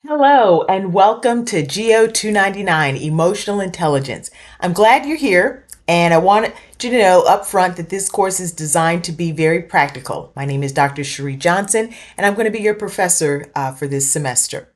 Hello and welcome to GEO 299 Emotional Intelligence. I'm glad you're here and I want you to know up front that this course is designed to be very practical. My name is Dr. Cherie Johnson and I'm going to be your professor for this semester.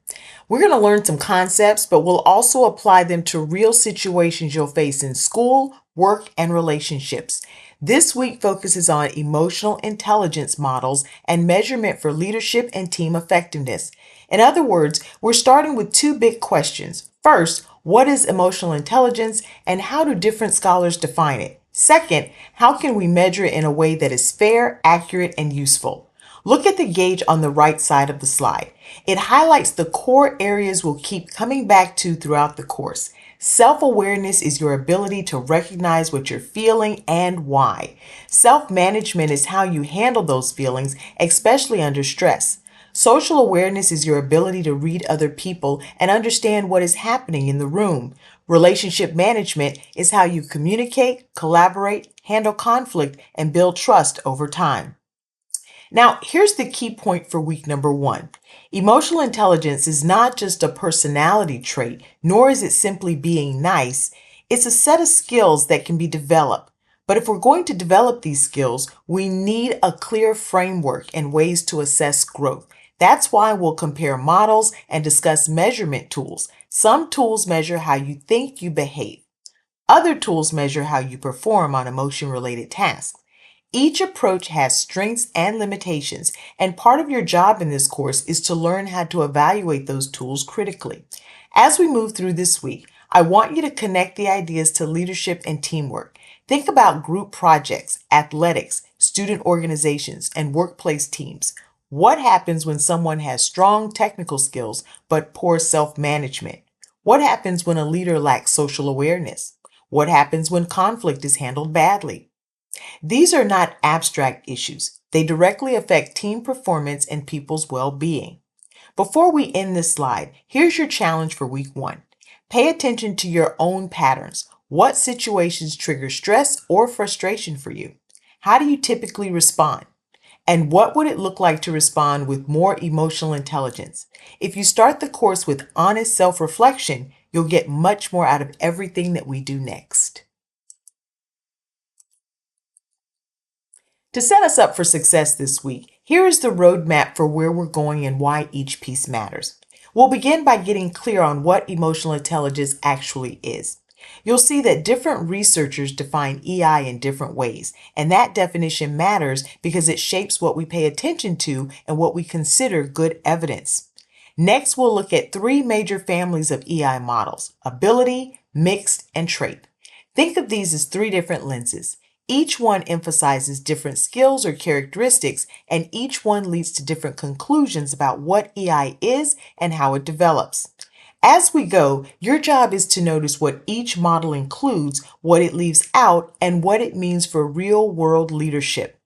We're going to learn some concepts, but we'll also apply them to real situations you'll face in school, work, and relationships. This week focuses on emotional intelligence models and measurement for leadership and team effectiveness. In other words, we're starting with two big questions. First, what is emotional intelligence and how do different scholars define it? Second, how can we measure it in a way that is fair, accurate, and useful? Look at the gauge on the right side of the slide. It highlights the core areas we'll keep coming back to throughout the course. Self-awareness is your ability to recognize what you're feeling and why. Self-management is how you handle those feelings, especially under stress. Social awareness is your ability to read other people and understand what is happening in the room. Relationship management is how you communicate, collaborate, handle conflict, and build trust over time. Now, here's the key point for week number 1. Emotional intelligence is not just a personality trait, nor is it simply being nice. It's a set of skills that can be developed. But if we're going to develop these skills, we need a clear framework and ways to assess growth. That's why we'll compare models and discuss measurement tools. Some tools measure how you think you behave. Other tools measure how you perform on emotion-related tasks. Each approach has strengths and limitations, and part of your job in this course is to learn how to evaluate those tools critically. As we move through this week, I want you to connect the ideas to leadership and teamwork. Think about group projects, athletics, student organizations, and workplace teams. What happens when someone has strong technical skills but poor self-management? What happens when a leader lacks social awareness? What happens when conflict is handled badly? These are not abstract issues. They directly affect team performance and people's well-being. Before we end this slide, here's your challenge for week 1. Pay attention to your own patterns. What situations trigger stress or frustration for you? How do you typically respond? And what would it look like to respond with more emotional intelligence? If you start the course with honest self-reflection, you'll get much more out of everything that we do next. To set us up for success this week, here is the roadmap for where we're going and why each piece matters. We'll begin by getting clear on what emotional intelligence actually is. You'll see that different researchers define EI in different ways, and that definition matters because it shapes what we pay attention to and what we consider good evidence. Next, we'll look at 3 major families of EI models: ability, mixed, and trait. Think of these as 3 different lenses. Each one emphasizes different skills or characteristics, and each one leads to different conclusions about what EI is and how it develops. As we go, your job is to notice what each model includes, what it leaves out, and what it means for real-world leadership.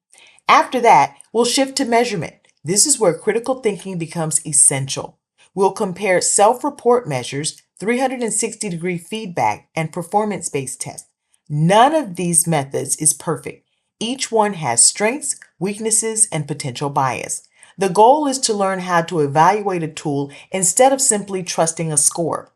After that, we'll shift to measurement. This is where critical thinking becomes essential. We'll compare self-report measures, 360-degree feedback, and performance-based tests. None of these methods is perfect. Each one has strengths, weaknesses, and potential bias. The goal is to learn how to evaluate a tool instead of simply trusting a score.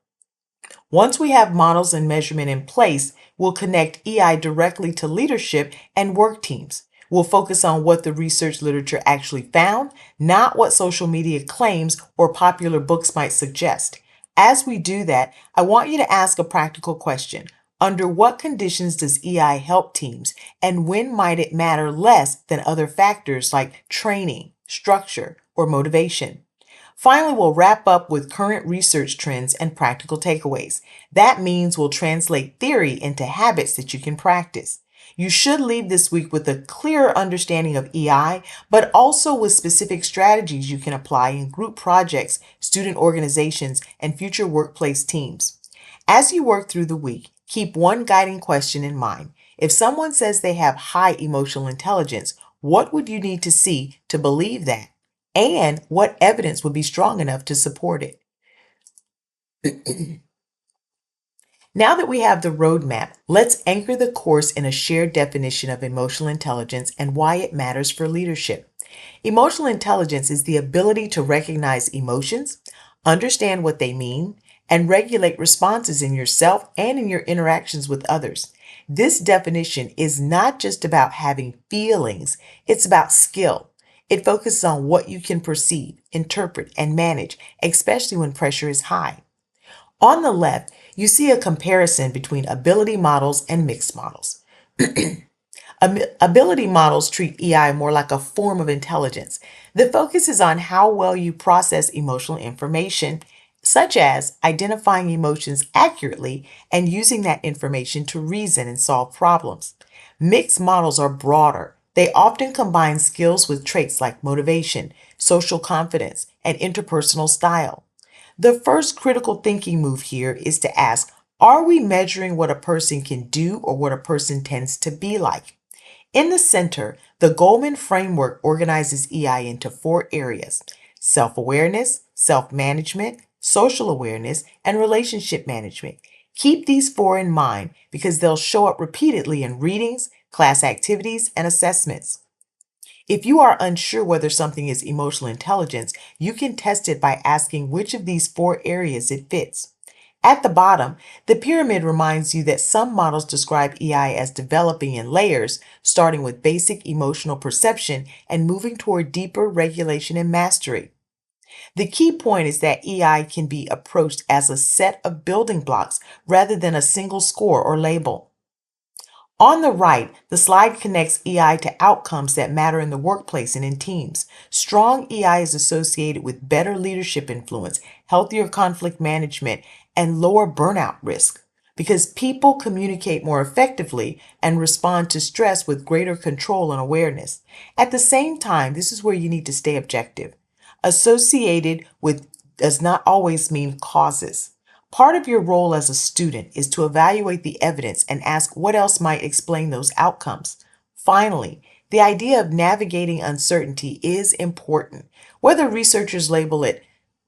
Once we have models and measurement in place, we'll connect EI directly to leadership and work teams. We'll focus on what the research literature actually found, not what social media claims or popular books might suggest. As we do that, I want you to ask a practical question. Under what conditions does EI help teams, and when might it matter less than other factors like training, structure, or motivation? Finally, we'll wrap up with current research trends and practical takeaways. That means we'll translate theory into habits that you can practice. You should leave this week with a clearer understanding of EI, but also with specific strategies you can apply in group projects, student organizations, and future workplace teams. As you work through the week, keep one guiding question in mind. If someone says they have high emotional intelligence, what would you need to see to believe that? And what evidence would be strong enough to support it? Now that we have the roadmap, let's anchor the course in a shared definition of emotional intelligence and why it matters for leadership. Emotional intelligence is the ability to recognize emotions, understand what they mean, and regulate responses in yourself and in your interactions with others. This definition is not just about having feelings, it's about skill. It focuses on what you can perceive, interpret, and manage, especially when pressure is high. On the left, you see a comparison between ability models and mixed models. Ability models treat EI more like a form of intelligence. The focus is on how well you process emotional information, such as identifying emotions accurately and using that information to reason and solve problems. Mixed models are broader. They often combine skills with traits like motivation, social confidence, and interpersonal style. The first critical thinking move here is to ask, are we measuring what a person can do or what a person tends to be like? In the center, the Goleman framework organizes EI into 4 areas: self-awareness, self-management, social awareness, and relationship management. Keep these 4 in mind because they'll show up repeatedly in readings, class activities, and assessments. If you are unsure whether something is emotional intelligence, you can test it by asking which of these 4 areas it fits. At the bottom, the pyramid reminds you that some models describe EI as developing in layers, starting with basic emotional perception and moving toward deeper regulation and mastery. The key point is that EI can be approached as a set of building blocks rather than a single score or label. On the right, the slide connects EI to outcomes that matter in the workplace and in teams. Strong EI is associated with better leadership influence, healthier conflict management, and lower burnout risk because people communicate more effectively and respond to stress with greater control and awareness. At the same time, this is where you need to stay objective. Associated with does not always mean causes. Part of your role as a student is to evaluate the evidence and ask what else might explain those outcomes. Finally, the idea of navigating uncertainty is important. Whether researchers label it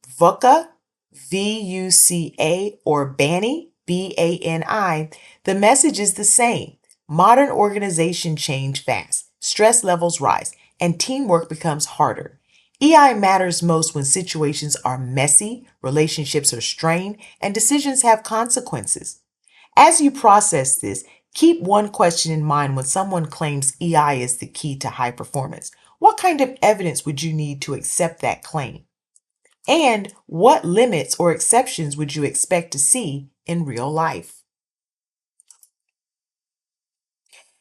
VUCA, VUCA, or BANI, BANI, the message is the same. Modern organizations change fast, stress levels rise, and teamwork becomes harder. EI matters most when situations are messy, relationships are strained, and decisions have consequences. As you process this, keep one question in mind when someone claims EI is the key to high performance. What kind of evidence would you need to accept that claim? And what limits or exceptions would you expect to see in real life?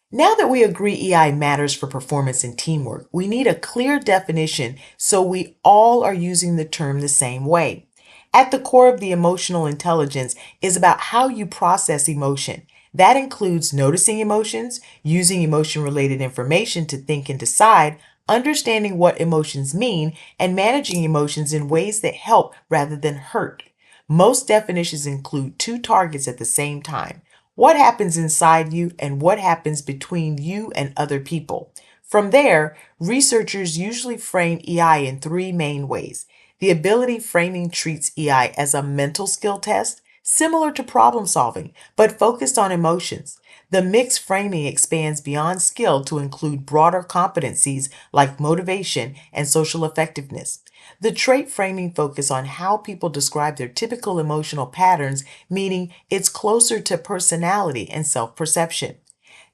Now that we agree EI matters for performance and teamwork, we need a clear definition so we all are using the term the same way. At the core of the emotional intelligence is about how you process emotion. That includes noticing emotions, using emotion-related information to think and decide, understanding what emotions mean, and managing emotions in ways that help rather than hurt. Most definitions include 2 targets at the same time: what happens inside you and what happens between you and other people. From there, researchers usually frame EI in 3 main ways. The ability framing treats EI as a mental skill test, similar to problem solving, but focused on emotions. The mixed framing expands beyond skill to include broader competencies like motivation and social effectiveness. The trait framing focus on how people describe their typical emotional patterns, meaning it's closer to personality and self-perception.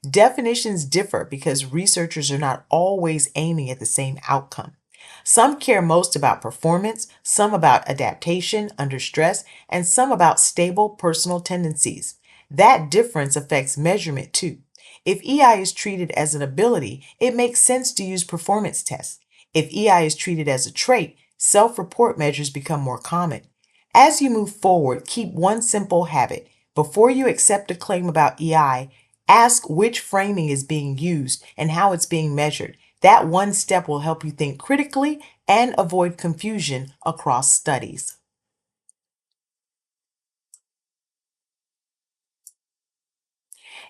Definitions differ because researchers are not always aiming at the same outcome. Some care most about performance, some about adaptation under stress, and some about stable personal tendencies. That difference affects measurement too. If EI is treated as an ability, it makes sense to use performance tests. If EI is treated as a trait, self-report measures become more common. As you move forward, keep one simple habit. Before you accept a claim about EI, ask which framing is being used and how it's being measured. That one step will help you think critically and avoid confusion across studies.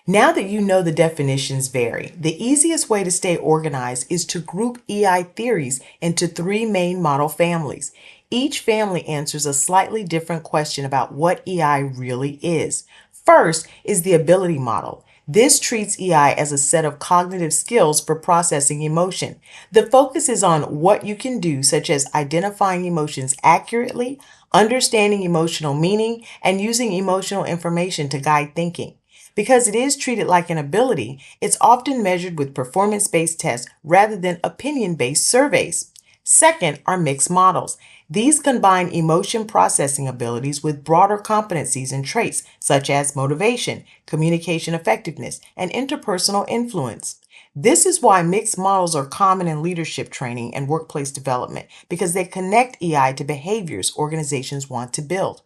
Now that you know the definitions vary, the easiest way to stay organized is to group EI theories into 3 main model families. Each family answers a slightly different question about what EI really is. First is the ability model. This treats EI as a set of cognitive skills for processing emotion. The focus is on what you can do, such as identifying emotions accurately, understanding emotional meaning, and using emotional information to guide thinking. Because it is treated like an ability, it's often measured with performance-based tests rather than opinion-based surveys. Second are mixed models. These combine emotion processing abilities with broader competencies and traits such as motivation, communication effectiveness, and interpersonal influence. This is why mixed models are common in leadership training and workplace development because they connect EI to behaviors organizations want to build.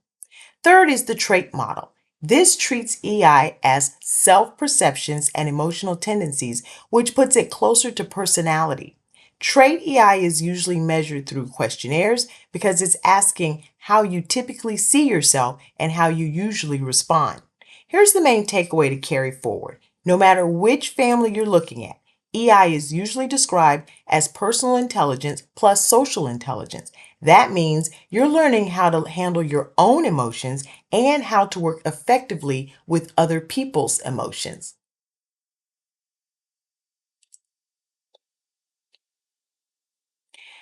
Third is the trait model. This treats EI as self-perceptions and emotional tendencies, which puts it closer to personality. Trait EI is usually measured through questionnaires because it's asking how you typically see yourself and how you usually respond. Here's the main takeaway to carry forward. No matter which family you're looking at, EI is usually described as personal intelligence plus social intelligence. That means you're learning how to handle your own emotions and how to work effectively with other people's emotions.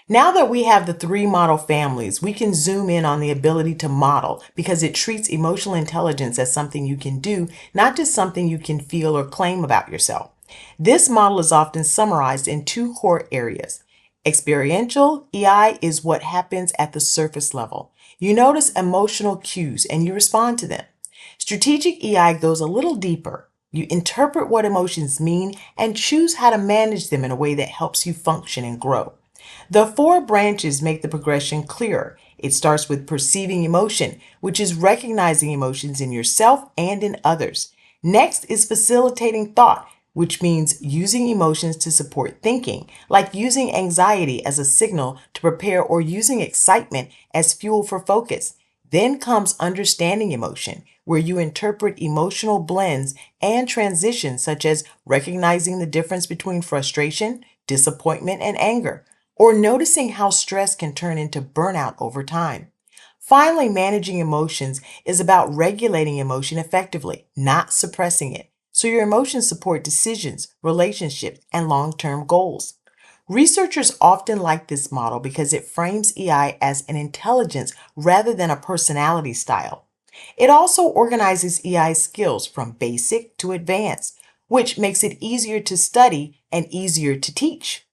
Now that we have the three model families, we can zoom in on the ability to model because it treats emotional intelligence as something you can do, not just something you can feel or claim about yourself. This model is often summarized in two core areas. Experiential EI is what happens at the surface level. You notice emotional cues and you respond to them. Strategic EI goes a little deeper. You interpret what emotions mean and choose how to manage them in a way that helps you function and grow. The four branches make the progression clearer. It starts with perceiving emotion, which is recognizing emotions in yourself and in others. Next is facilitating thought, which means using emotions to support thinking, like using anxiety as a signal to prepare or using excitement as fuel for focus. Then comes understanding emotion, where you interpret emotional blends and transitions, such as recognizing the difference between frustration, disappointment, and anger, or noticing how stress can turn into burnout over time. Finally, managing emotions is about regulating emotion effectively, not suppressing it, so your emotions support decisions, relationships, and long-term goals. Researchers often like this model because it frames EI as an intelligence rather than a personality style. It also organizes EI skills from basic to advanced, which makes it easier to study and easier to teach.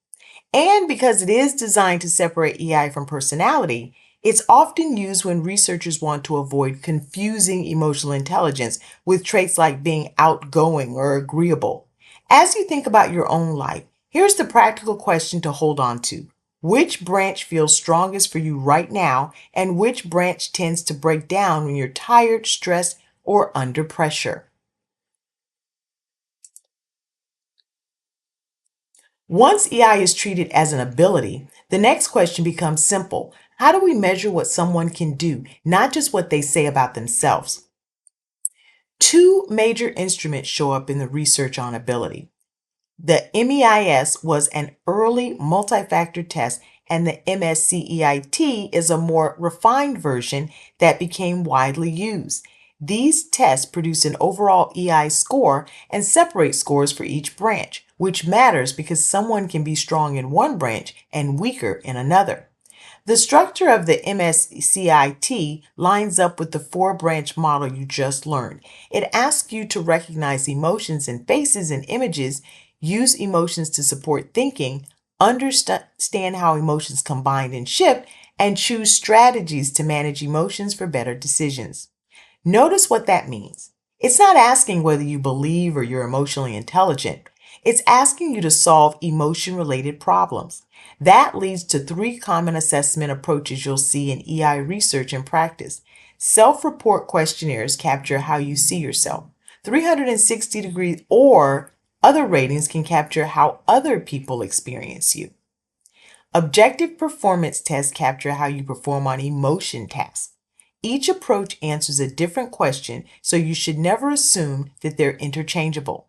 And because it is designed to separate EI from personality, it's often used when researchers want to avoid confusing emotional intelligence with traits like being outgoing or agreeable. As you think about your own life, here's the practical question to hold on to. Which branch feels strongest for you right now, and which branch tends to break down when you're tired, stressed, or under pressure? Once EI is treated as an ability, the next question becomes simple. How do we measure what someone can do, not just what they say about themselves? Two major instruments show up in the research on ability. The MEIS was an early multi-factor test, and the MSCEIT is a more refined version that became widely used. These tests produce an overall EI score and separate scores for each branch, which matters because someone can be strong in one branch and weaker in another. The structure of the MSCIT lines up with the four-branch model you just learned. It asks you to recognize emotions and faces and images, use emotions to support thinking, understand how emotions combine and shift, and choose strategies to manage emotions for better decisions. Notice what that means. It's not asking whether you believe or you're emotionally intelligent. It's asking you to solve emotion-related problems. That leads to three common assessment approaches you'll see in EI research and practice. Self-report questionnaires capture how you see yourself. 360 degrees or other ratings can capture how other people experience you. Objective performance tests capture how you perform on emotion tasks. Each approach answers a different question, so you should never assume that they're interchangeable.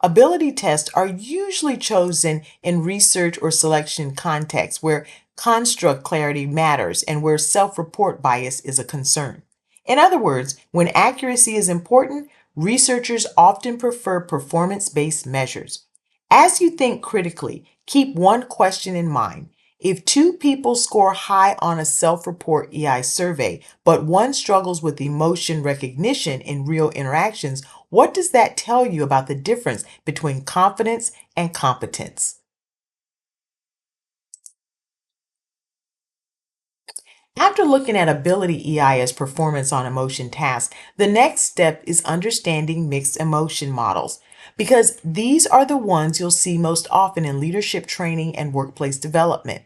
Ability tests are usually chosen in research or selection contexts where construct clarity matters and where self-report bias is a concern. In other words, when accuracy is important, Researchers often prefer performance-based measures. As you think critically, keep one question in mind. If two people score high on a self-report EI survey, but one struggles with emotion recognition in real interactions, what does that tell you about the difference between confidence and competence? After looking at ability EI as performance on emotion tasks, the next step is understanding mixed emotion models, because these are the ones you'll see most often in leadership training and workplace development.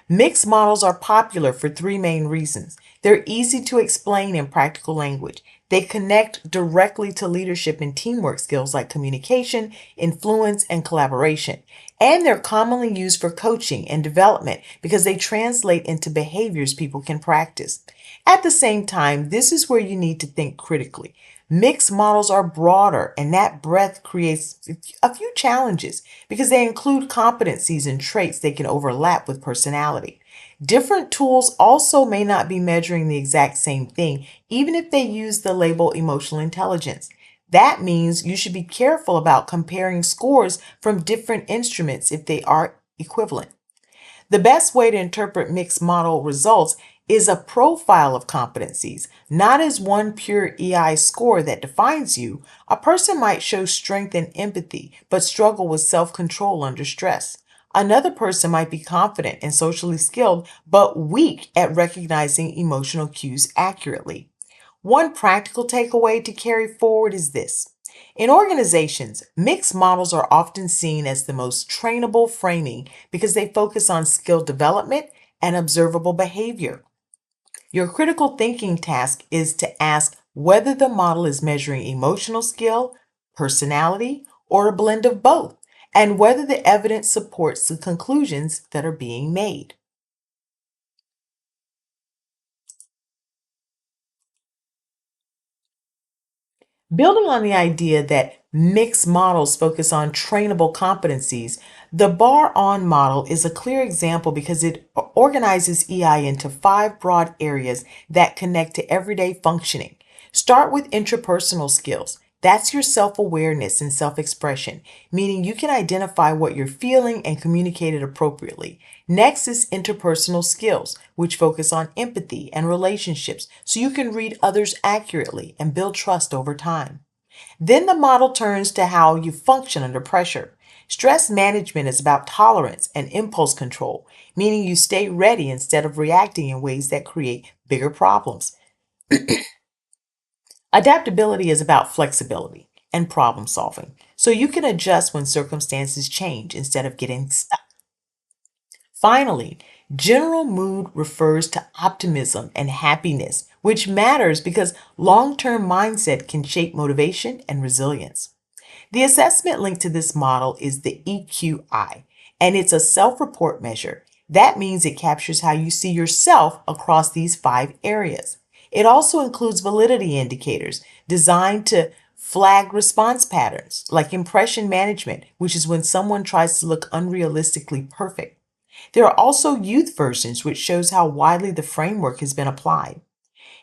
Mixed models are popular for three main reasons. They're easy to explain in practical language. They connect directly to leadership and teamwork skills like communication, influence, and collaboration. And they're commonly used for coaching and development because they translate into behaviors people can practice. At the same time, this is where you need to think critically. Mixed models are broader, and that breadth creates a few challenges because they include competencies and traits they can overlap with personality. Different tools also may not be measuring the exact same thing, even if they use the label emotional intelligence. That means you should be careful about comparing scores from different instruments if they are equivalent. The best way to interpret mixed model results is a profile of competencies, not as one pure EI score that defines you. A person might show strength and empathy, but struggle with self control under stress. Another person might be confident and socially skilled, but weak at recognizing emotional cues accurately. One practical takeaway to carry forward is this. In organizations, mixed models are often seen as the most trainable framing because they focus on skill development and observable behavior. Your critical thinking task is to ask whether the model is measuring emotional skill, personality, or a blend of both, and whether the evidence supports the conclusions that are being made. Building on the idea that mixed models focus on trainable competencies, the Bar On model is a clear example because it organizes EI into five broad areas that connect to everyday functioning. Start with intrapersonal skills. That's your self awareness and self expression, meaning you can identify what you're feeling and communicate it appropriately. Next is interpersonal skills, which focus on empathy and relationships so you can read others accurately and build trust over time. Then the model turns to how you function under pressure. Stress management is about tolerance and impulse control, meaning you stay ready instead of reacting in ways that create bigger problems. Adaptability is about flexibility and problem solving, so you can adjust when circumstances change instead of getting stuck. Finally, general mood refers to optimism and happiness, which matters because long term mindset can shape motivation and resilience. The assessment linked to this model is the EQI, and it's a self report measure. That means it captures how you see yourself across these five areas. It also includes validity indicators designed to flag response patterns, like impression management, which is when someone tries to look unrealistically perfect. There are also youth versions, which shows how widely the framework has been applied.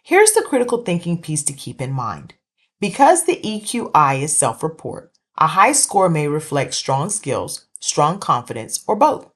Here's the critical thinking piece to keep in mind. Because the EQI is self report, a high score may reflect strong skills, strong confidence, or both.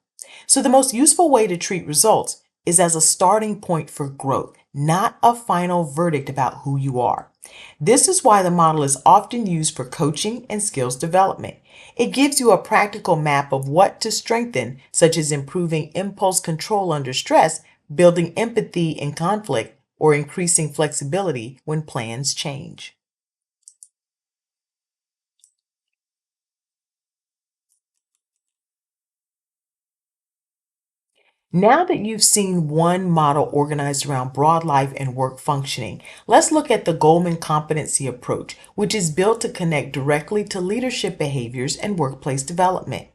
So, the most useful way to treat results is as a starting point for growth, not a final verdict about who you are. This is why the model is often used for coaching and skills development. It gives you a practical map of what to strengthen, such as improving impulse control under stress, building empathy in conflict, or increasing flexibility when plans change. Now that you've seen one model organized around broad life and work functioning, let's look at the Goldman competency approach, which is built to connect directly to leadership behaviors and workplace development.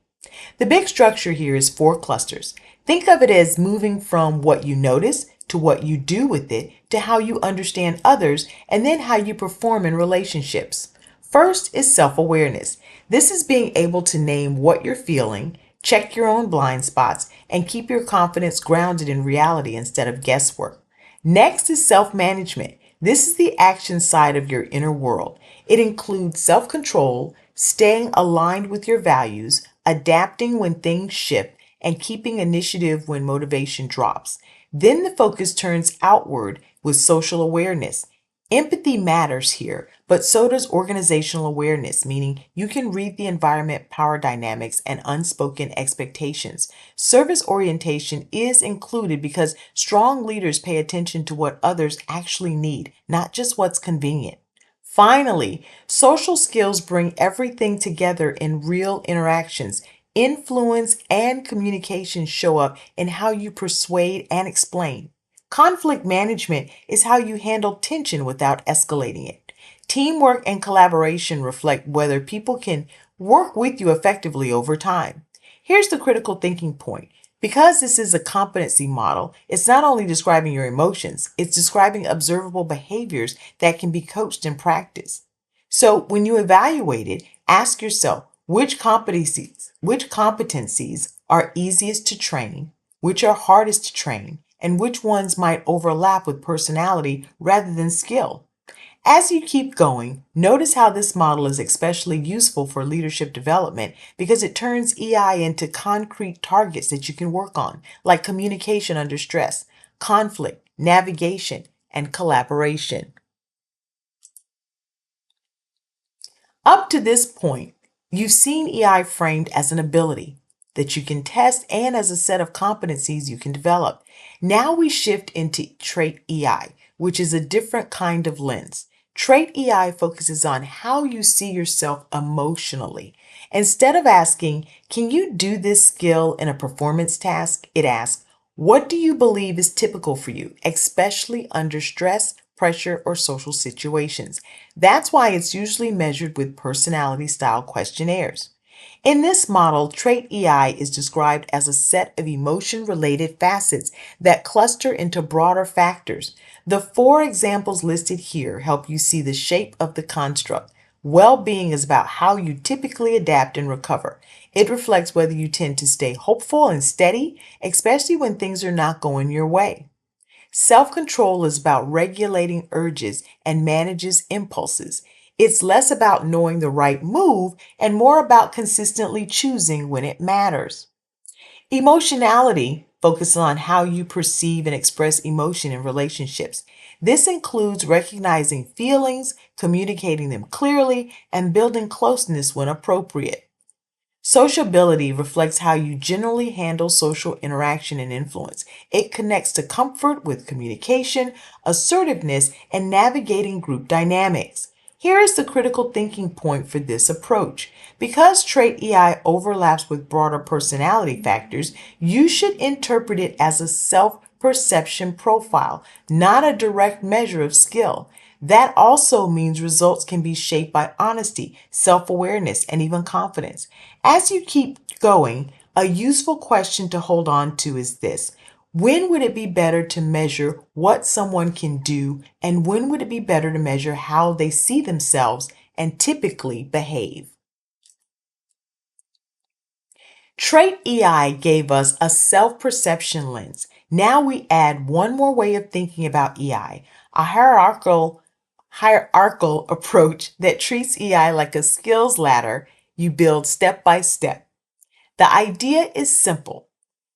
The big structure here is four clusters. Think of it as moving from what you notice to what you do with it to how you understand others and then how you perform in relationships. First is self awareness. This is being able to name what you're feeling, check your own blind spots, and keep your confidence grounded in reality instead of guesswork. Next is self management. This is the action side of your inner world. It includes self control, staying aligned with your values, adapting when things shift, and keeping initiative when motivation drops. Then the focus turns outward with social awareness. Empathy matters here, but so does organizational awareness, meaning you can read the environment, power dynamics, and unspoken expectations. Service orientation is included because strong leaders pay attention to what others actually need, not just what's convenient. Finally, social skills bring everything together in real interactions. Influence and communication show up in how you persuade and explain. Conflict management is how you handle tension without escalating it. Teamwork and collaboration reflect whether people can work with you effectively over time. Here's the critical thinking point. Because this is a competency model, it's not only describing your emotions, it's describing observable behaviors that can be coached and practiced. So when you evaluate it, ask yourself which competencies are easiest to train, which are hardest to train, and which ones might overlap with personality rather than skill. As you keep going, notice how this model is especially useful for leadership development because it turns EI into concrete targets that you can work on, like communication under stress, conflict, navigation, and collaboration. Up to this point, you've seen EI framed as an ability that you can test and as a set of competencies you can develop. Now we shift into trait EI, which is a different kind of lens. Trait EI focuses on how you see yourself emotionally. Instead of asking, can you do this skill in a performance task? It asks, what do you believe is typical for you, especially under stress, pressure, or social situations? That's why it's usually measured with personality style questionnaires. In this model, trait EI is described as a set of emotion related facets that cluster into broader factors. The four examples listed here help you see the shape of the construct. Well being is about how you typically adapt and recover. It reflects whether you tend to stay hopeful and steady, especially when things are not going your way. Self control is about regulating urges and manages impulses. It's less about knowing the right move and more about consistently choosing when it matters. Emotionality focuses on how you perceive and express emotion in relationships. This includes recognizing feelings, communicating them clearly, and building closeness when appropriate. Sociability reflects how you generally handle social interaction and influence. It connects to comfort with communication, assertiveness, and navigating group dynamics. Here is the critical thinking point for this approach. Because trait EI overlaps with broader personality factors, you should interpret it as a self perception profile, not a direct measure of skill. That also means results can be shaped by honesty, self awareness, and even confidence. As you keep going, a useful question to hold on to is this: when would it be better to measure what someone can do, and when would it be better to measure how they see themselves and typically behave? Trait EI gave us a self perception lens. Now we add one more way of thinking about EI, a hierarchical approach that treats EI like a skills ladder you build step by step. The idea is simple.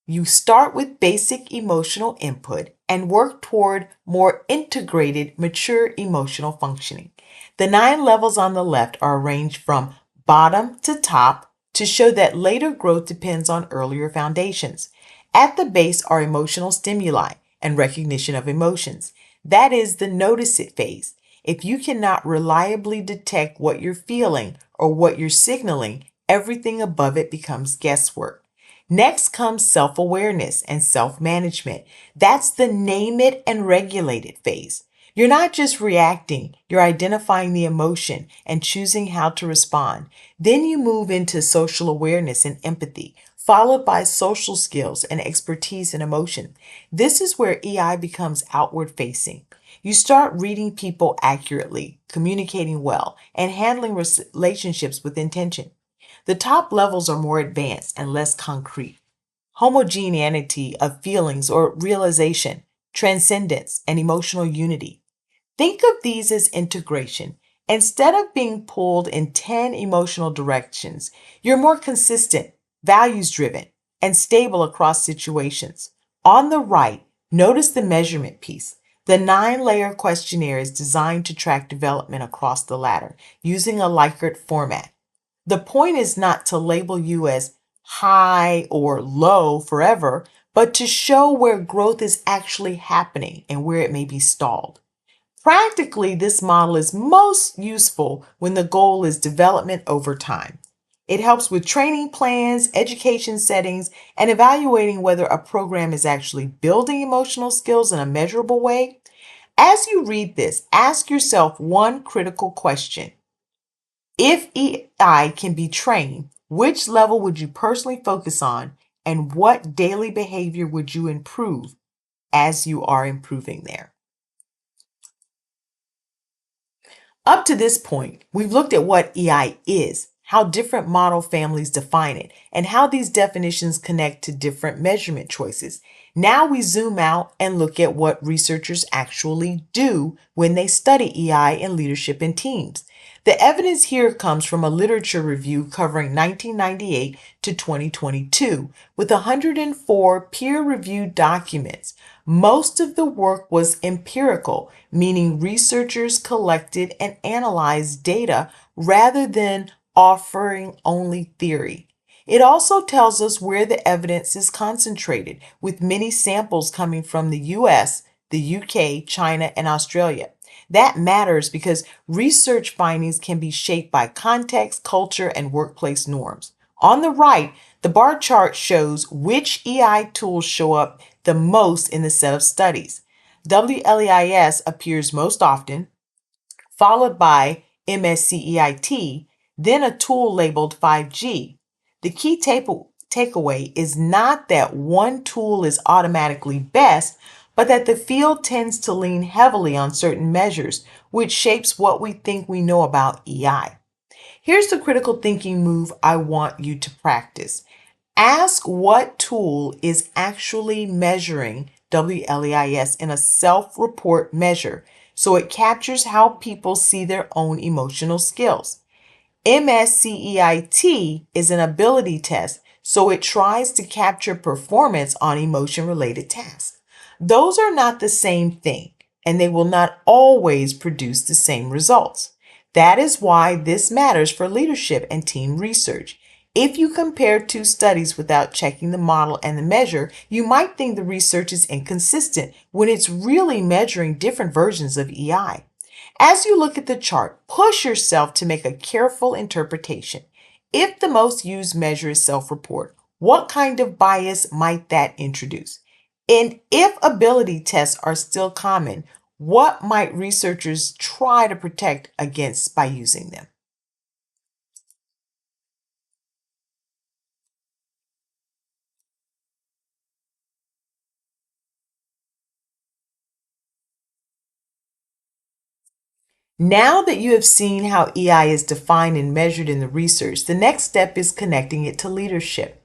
You start with basic emotional input and work toward more integrated, mature emotional functioning. The 9 levels on the left are arranged from bottom to top to show that later growth depends on earlier foundations. At the base are emotional stimuli and recognition of emotions. That is the notice it phase. If you cannot reliably detect what you're feeling or what you're signaling, everything above it becomes guesswork. Next comes self awareness and self management. That's the name it and regulate it phase. You're not just reacting, you're identifying the emotion and choosing how to respond. Then you move into social awareness and empathy, followed by social skills and expertise in emotion. This is where EI becomes outward facing. You start reading people accurately, communicating well, and handling relationships with intention. The top levels are more advanced and less concrete. Homogeneity of feelings or realization, transcendence, and emotional unity. Think of these as integration. Instead of being pulled in 10 emotional directions, you're more consistent, values driven, and stable across situations. On the right, notice the measurement piece. The 9-layer questionnaire is designed to track development across the ladder using a Likert format. The point is not to label you as high or low forever, but to show where growth is actually happening and where it may be stalled. Practically, this model is most useful when the goal is development over time. It helps with training plans, education settings, and evaluating whether a program is actually building emotional skills in a measurable way. As you read this, ask yourself one critical question. If EI can be trained, which level would you personally focus on, and what daily behavior would you improve as you are improving there? Up to this point, we've looked at what EI is, how different model families define it, and how these definitions connect to different measurement choices. Now we zoom out and look at what researchers actually do when they study EI in leadership in teams. The evidence here comes from a literature review covering 1998 to 2022 with 104 peer-reviewed documents. Most of the work was empirical, meaning researchers collected and analyzed data rather than offering only theory. It also tells us where the evidence is concentrated, with many samples coming from the US, the UK, China, and Australia. That matters because research findings can be shaped by context, culture, and workplace norms. On the right, the bar chart shows which EI tools show up the most in the set of studies. WLEIS appears most often, followed by MSCEIT, then a tool labeled 5G. The key takeaway is not that one tool is automatically best, but that the field tends to lean heavily on certain measures, which shapes what we think we know about EI. Here's the critical thinking move I want you to practice. Ask what tool is actually measuring WLEIS in a self-report measure so it captures how people see their own emotional skills. MSCEIT is an ability test, so it tries to capture performance on emotion-related tasks. Those are not the same thing, and they will not always produce the same results. That is why this matters for leadership and team research. If you compare two studies without checking the model and the measure, you might think the research is inconsistent when it's really measuring different versions of EI. As you look at the chart, push yourself to make a careful interpretation. If the most used measure is self-report, what kind of bias might that introduce? And if ability tests are still common, what might researchers try to protect against by using them? Now that you have seen how EI is defined and measured in the research, the next step is connecting it to leadership.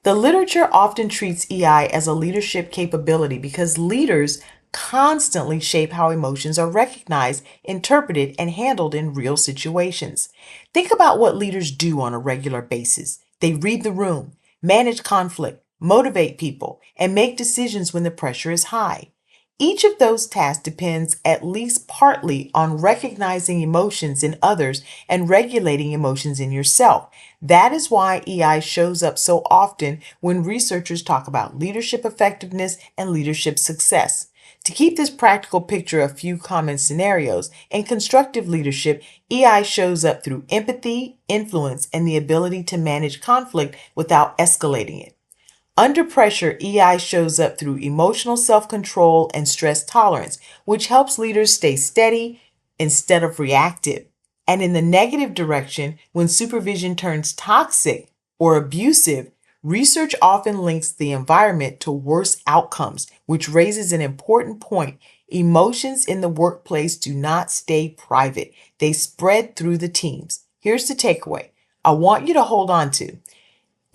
The literature often treats EI as a leadership capability because leaders constantly shape how emotions are recognized, interpreted, and handled in real situations. Think about what leaders do on a regular basis. They read the room, manage conflict, motivate people, and make decisions when the pressure is high. Each of those tasks depends at least partly on recognizing emotions in others and regulating emotions in yourself. That is why EI shows up so often when researchers talk about leadership effectiveness and leadership success. To keep this practical picture a few common scenarios, in constructive leadership, EI shows up through empathy, influence, and the ability to manage conflict without escalating it. Under pressure, EI shows up through emotional self-control and stress tolerance, which helps leaders stay steady instead of reactive. And in the negative direction, when supervision turns toxic or abusive, research often links the environment to worse outcomes, which raises an important point. Emotions in the workplace do not stay private. They spread through the teams. Here's the takeaway I want you to hold on to.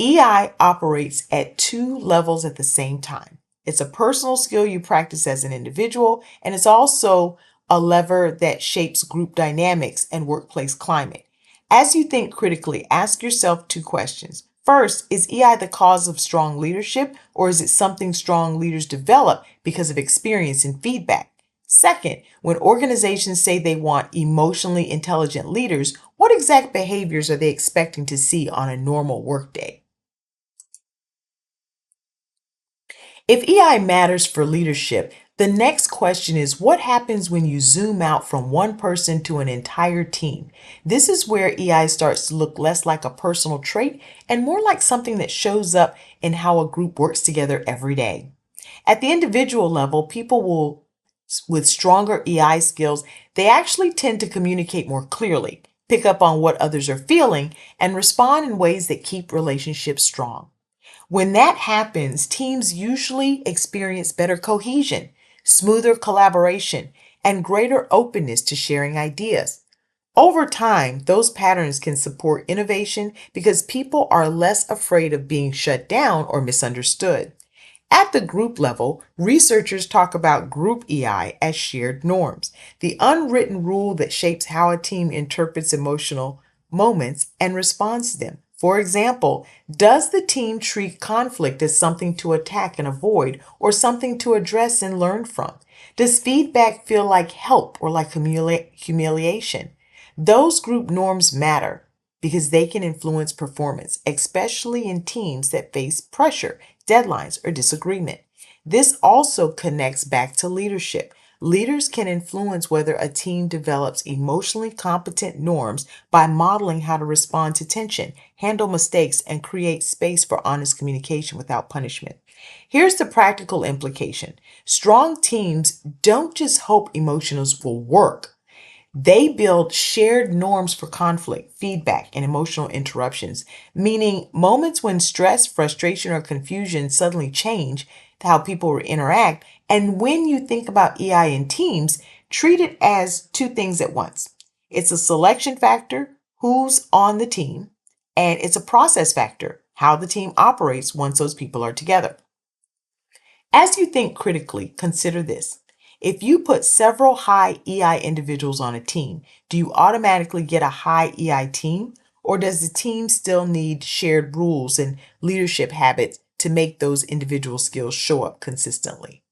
EI operates at two levels at the same time. It's a personal skill you practice as an individual, and it's also a lever that shapes group dynamics and workplace climate. As you think critically, ask yourself two questions. First, is EI the cause of strong leadership, or is it something strong leaders develop because of experience and feedback? Second, when organizations say they want emotionally intelligent leaders, what exact behaviors are they expecting to see on a normal workday? If EI matters for leadership, the next question is what happens when you zoom out from one person to an entire team? This is where EI starts to look less like a personal trait and more like something that shows up in how a group works together every day. At the individual level, people will, with stronger EI skills, they actually tend to communicate more clearly, pick up on what others are feeling, and respond in ways that keep relationships strong. When that happens, teams usually experience better cohesion, smoother collaboration, and greater openness to sharing ideas. Over time, those patterns can support innovation because people are less afraid of being shut down or misunderstood. At the group level, researchers talk about group EI as shared norms, the unwritten rule that shapes how a team interprets emotional moments and responds to them. For example, does the team treat conflict as something to attack and avoid, or something to address and learn from? Does feedback feel like help or like humiliation? Those group norms matter because they can influence performance, especially in teams that face pressure, deadlines, or disagreement. This also connects back to leadership. Leaders can influence whether a team develops emotionally competent norms by modeling how to respond to tension, handle mistakes, and create space for honest communication without punishment. Here's the practical implication. Strong teams don't just hope emotions will work. They build shared norms for conflict, feedback, and emotional interruptions, meaning moments when stress, frustration, or confusion suddenly change how people interact. And when you think about EI in teams, treat it as two things at once. It's a selection factor, who's on the team, and it's a process factor, how the team operates once those people are together. As you think critically, consider this. If you put several high EI individuals on a team, do you automatically get a high EI team? Or does the team still need shared rules and leadership habits to make those individual skills show up consistently?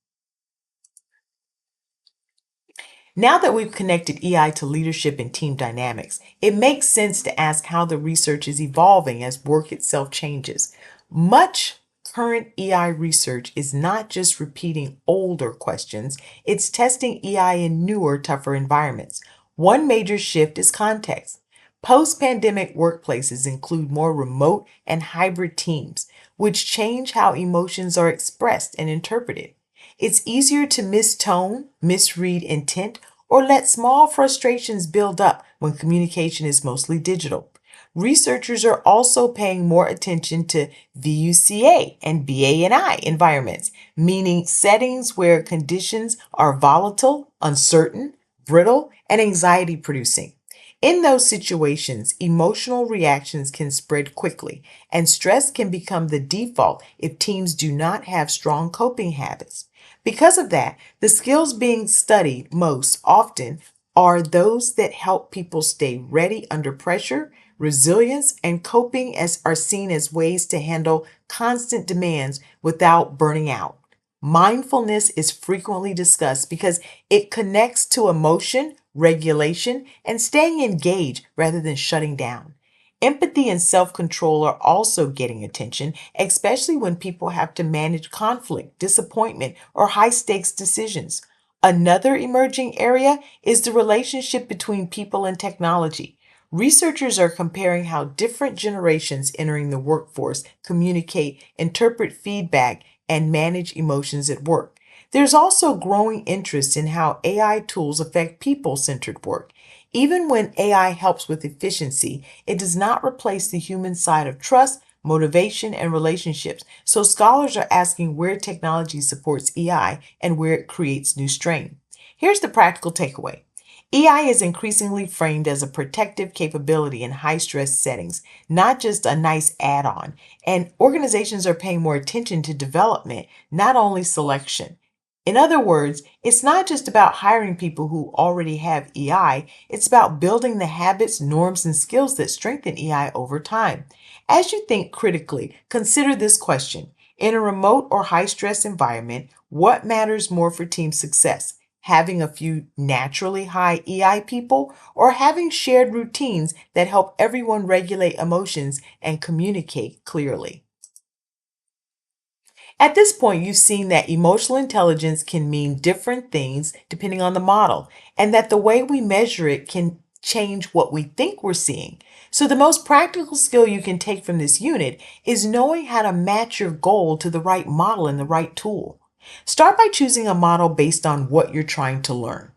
Now that we've connected EI to leadership and team dynamics, it makes sense to ask how the research is evolving as work itself changes. Much current EI research is not just repeating older questions, it's testing EI in newer, tougher environments. One major shift is context. Post-pandemic workplaces include more remote and hybrid teams, which change how emotions are expressed and interpreted. It's easier to miss tone, misread intent, or let small frustrations build up when communication is mostly digital. Researchers are also paying more attention to VUCA and BANI environments, meaning settings where conditions are volatile, uncertain, brittle, and anxiety producing. In those situations, emotional reactions can spread quickly, and stress can become the default if teams do not have strong coping habits. Because of that, the skills being studied most often are those that help people stay ready under pressure. Resilience and coping as are seen as ways to handle constant demands without burning out. Mindfulness is frequently discussed because it connects to emotion, regulation, and staying engaged rather than shutting down. Empathy and self control are also getting attention, especially when people have to manage conflict, disappointment, or high stakes decisions. Another emerging area is the relationship between people and technology. Researchers are comparing how different generations entering the workforce communicate, interpret feedback, and manage emotions at work. There's also growing interest in how AI tools affect people centered work. Even when AI helps with efficiency, it does not replace the human side of trust, motivation, and relationships. So scholars are asking where technology supports EI and where it creates new strain. Here's the practical takeaway. EI is increasingly framed as a protective capability in high stress settings, not just a nice add on. And organizations are paying more attention to development, not only selection. In other words, it's not just about hiring people who already have EI, it's about building the habits, norms, and skills that strengthen EI over time. As you think critically, consider this question. In a remote or high stress environment, what matters more for team success? Having a few naturally high EI people, or having shared routines that help everyone regulate emotions and communicate clearly? At this point, you've seen that emotional intelligence can mean different things depending on the model, and that the way we measure it can change what we think we're seeing. So, the most practical skill you can take from this unit is knowing how to match your goal to the right model and the right tool. Start by choosing a model based on what you're trying to learn.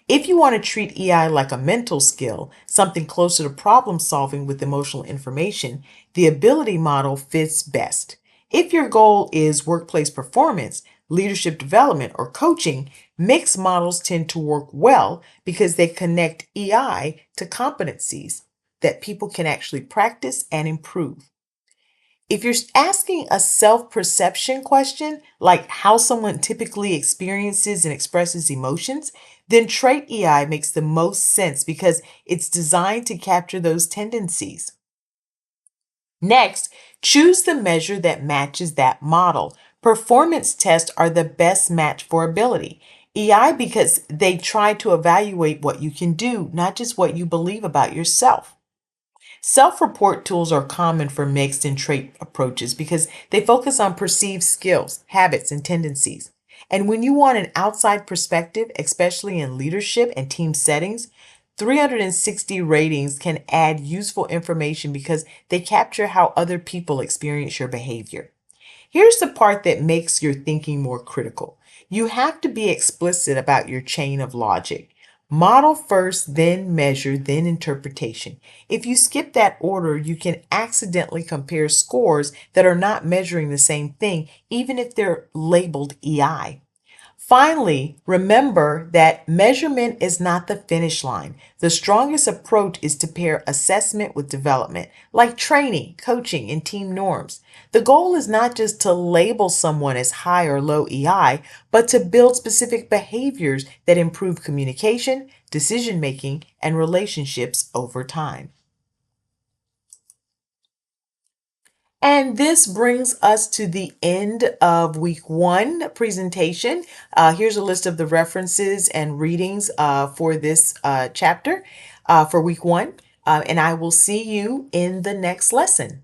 If you want to treat EI like a mental skill, something closer to problem solving with emotional information, the ability model fits best. If your goal is workplace performance, leadership development, or coaching, mixed models tend to work well because they connect EI to competencies that people can actually practice and improve. If you're asking a self perception question, like how someone typically experiences and expresses emotions, then trait EI makes the most sense because it's designed to capture those tendencies. Next, choose the measure that matches that model. Performance tests are the best match for ability. EI because they try to evaluate what you can do, not just what you believe about yourself. Self-report tools are common for mixed and trait approaches because they focus on perceived skills, habits, and tendencies. And when you want an outside perspective, especially in leadership and team settings, 360 ratings can add useful information because they capture how other people experience your behavior. Here's the part that makes your thinking more critical. You have to be explicit about your chain of logic. Model first, then measure, then interpretation. If you skip that order, you can accidentally compare scores that are not measuring the same thing, even if they're labeled EI. Finally, remember that measurement is not the finish line. The strongest approach is to pair assessment with development, like training, coaching, and team norms. The goal is not just to label someone as high or low EI, but to build specific behaviors that improve communication, decision making, and relationships over time. And this brings us to the end of week one presentation. Here's a list of the references and readings for this chapter for week one. And I will see you in the next lesson.